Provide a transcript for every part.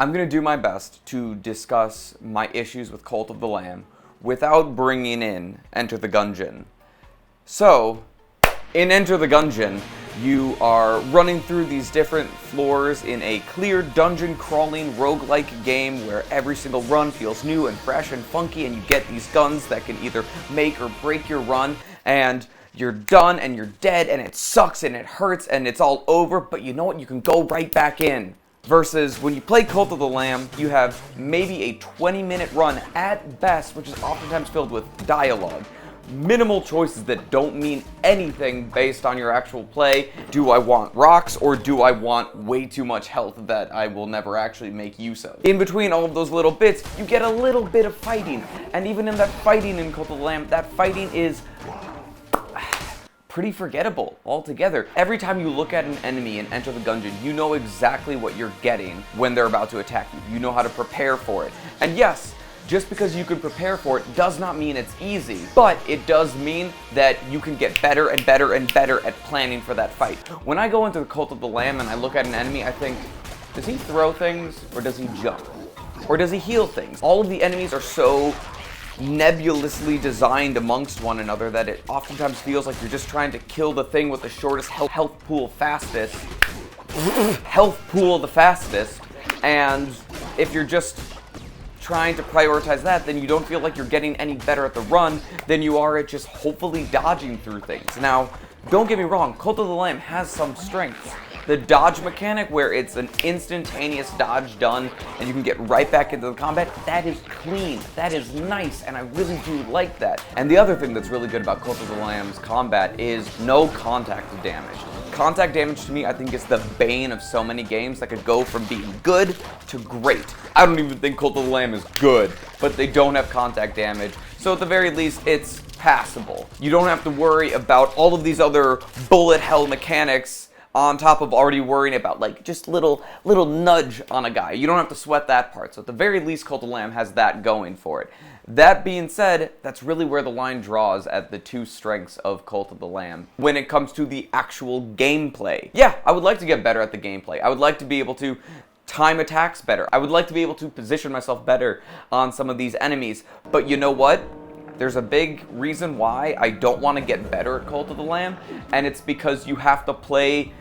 I'm going to do my best to discuss my issues with Cult of the Lamb without bringing in Enter the Gungeon. So, in Enter the Gungeon, you are running through these different floors in a clear dungeon crawling roguelike game where every single run feels new and fresh and funky, and you get these guns that can either make or break your run, and you're done and you're dead and it sucks and it hurts and it's all over, but you know what? You can go right back in. Versus when you play Cult of the Lamb, you have maybe a 20-minute run at best, which is oftentimes filled with dialogue. Minimal choices that don't mean anything based on your actual play. Do I want rocks, or do I want way too much health that I will never actually make use of? In between all of those little bits, you get a little bit of fighting. And even in that fighting in Cult of the Lamb, that fighting is pretty forgettable altogether. Every time you look at an enemy in Enter the Gungeon, you know exactly what you're getting when they're about to attack you. You know how to prepare for it. And yes, just because you can prepare for it does not mean it's easy, but it does mean that you can get better and better and better at planning for that fight. When I go into the Cult of the Lamb and I look at an enemy, I think, does he throw things, or does he jump? Or does he heal things? All of the enemies are so nebulously designed amongst one another that it oftentimes feels like you're just trying to kill the thing with the shortest health pool fastest. And if you're just trying to prioritize that, then you don't feel like you're getting any better at the run than you are at just hopefully dodging through things. Now, don't get me wrong, Cult of the Lamb has some strengths. The dodge mechanic, where it's an instantaneous dodge done and you can get right back into the combat, that is clean, that is nice, and I really do like that. And the other thing that's really good about Cult of the Lamb's combat is no contact damage. Contact damage to me, I think, is the bane of so many games that could go from being good to great. I don't even think Cult of the Lamb is good, but they don't have contact damage, so at the very least, it's passable. You don't have to worry about all of these other bullet hell mechanics on top of already worrying about, like, just little nudge on a guy. You don't have to sweat that part. So at the very least, Cult of the Lamb has that going for it. That being said, that's really where the line draws at the two strengths of Cult of the Lamb when it comes to the actual gameplay. Yeah, I would like to get better at the gameplay. I would like to be able to time attacks better. I would like to be able to position myself better on some of these enemies. But you know what? There's a big reason why I don't want to get better at Cult of the Lamb, and it's because you have to play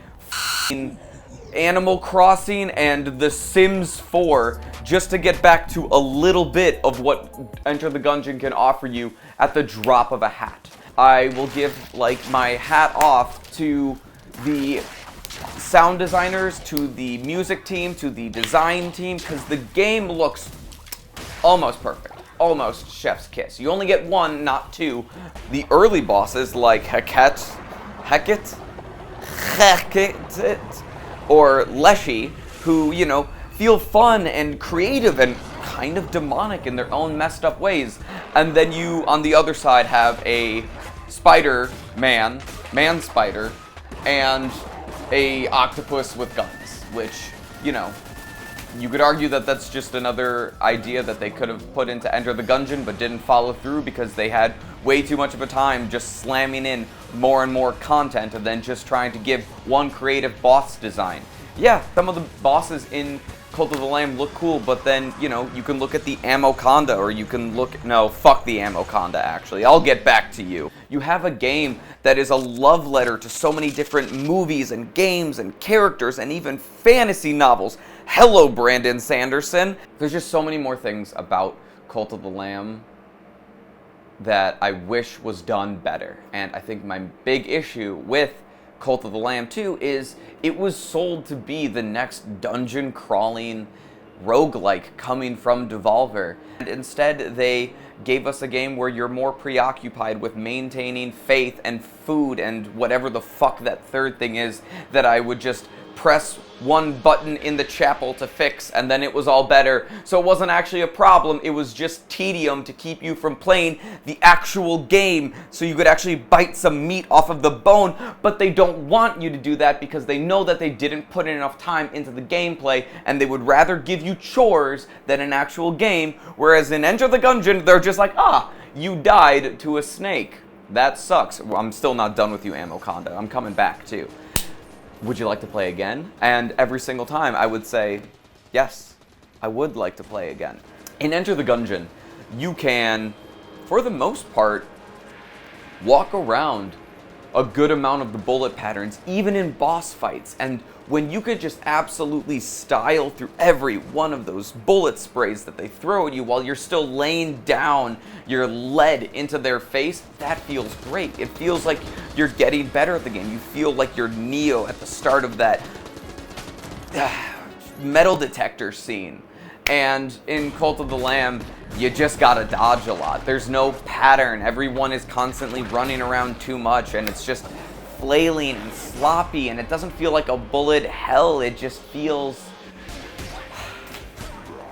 Animal Crossing and The Sims 4 just to get back to a little bit of what Enter the Gungeon can offer you at the drop of a hat. I will give, like, my hat off to the sound designers, to the music team, to the design team, because the game looks almost perfect. Almost chef's kiss. You only get one, not two. The early bosses, like Heket, or Leshy, who, you know, feel fun and creative and kind of demonic in their own messed up ways. And then you, on the other side, have a man spider, and a octopus with guns, which, you know, you could argue that that's just another idea that they could have put into Enter the Gungeon but didn't follow through because they had way too much of a time just slamming in more and more content and then just trying to give one creative boss design. Yeah, some of the bosses in Cult of the Lamb look cool, but then, you know, you can look at the Amoconda, or you can look, no, fuck the Amoconda, actually. I'll get back to you. You have a game that is a love letter to so many different movies and games and characters and even fantasy novels. Hello, Brandon Sanderson. There's just so many more things about Cult of the Lamb that I wish was done better. And I think my big issue with Cult of the Lamb 2 is it was sold to be the next dungeon crawling roguelike coming from Devolver. And instead they gave us a game where you're more preoccupied with maintaining faith and food and whatever the fuck that third thing is that I would just press one button in the chapel to fix, and then it was all better. So it wasn't actually a problem, it was just tedium to keep you from playing the actual game so you could actually bite some meat off of the bone, but they don't want you to do that because they know that they didn't put in enough time into the gameplay, and they would rather give you chores than an actual game, whereas in Enter the Gungeon, they're just like, ah, you died to a snake. That sucks. Well, I'm still not done with you, Amoconda. I'm coming back, too. Would you like to play again? And every single time I would say, yes, I would like to play again. In Enter the Gungeon, you can, for the most part, walk around a good amount of the bullet patterns, even in boss fights. And when you could just absolutely style through every one of those bullet sprays that they throw at you while you're still laying down your lead into their face, that feels great. It feels like you're getting better at the game. You feel like you're Neo at the start of that metal detector scene. And in Cult of the Lamb, you just gotta dodge a lot. There's no pattern. Everyone is constantly running around too much, and it's just flailing and sloppy, and it doesn't feel like a bullet hell. It just feels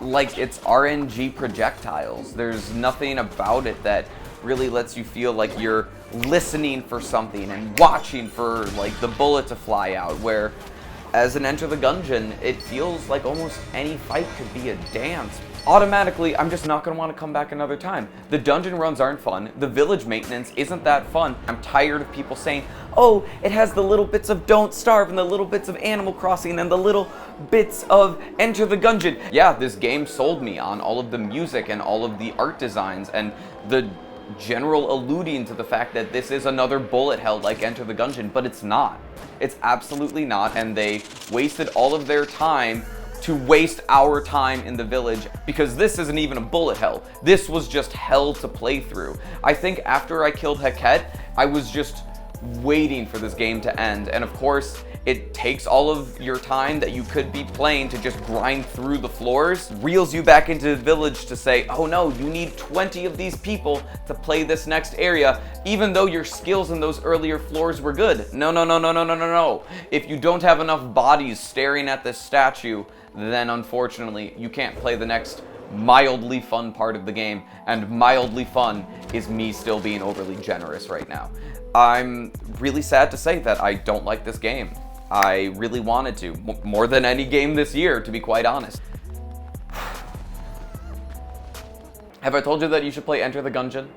like it's RNG projectiles. There's nothing about it that really lets you feel like you're listening for something and watching for like the bullet to fly out, where as an Enter the Gungeon, it feels like almost any fight could be a dance. Automatically, I'm just not going to want to come back another time. The dungeon runs aren't fun. The village maintenance isn't that fun. I'm tired of people saying, oh, it has the little bits of Don't Starve and the little bits of Animal Crossing and the little bits of Enter the Gungeon. Yeah, this game sold me on all of the music and all of the art designs and the general alluding to the fact that this is another bullet hell like Enter the Gungeon, but it's not. It's absolutely not, and they wasted all of their time to waste our time in the village, because this isn't even a bullet hell. This was just hell to play through. I think after I killed Heket, I was just waiting for this game to end, and of course, it takes all of your time that you could be playing to just grind through the floors, reels you back into the village to say, oh no, you need 20 of these people to play this next area, even though your skills in those earlier floors were good. No, no, no, no, no, no, no, no. If you don't have enough bodies staring at this statue, then unfortunately, you can't play the next mildly fun part of the game, and mildly fun is me still being overly generous right now. I'm really sad to say that I don't like this game. I really wanted to, more than any game this year, to be quite honest. Have I told you that you should play Enter the Gungeon?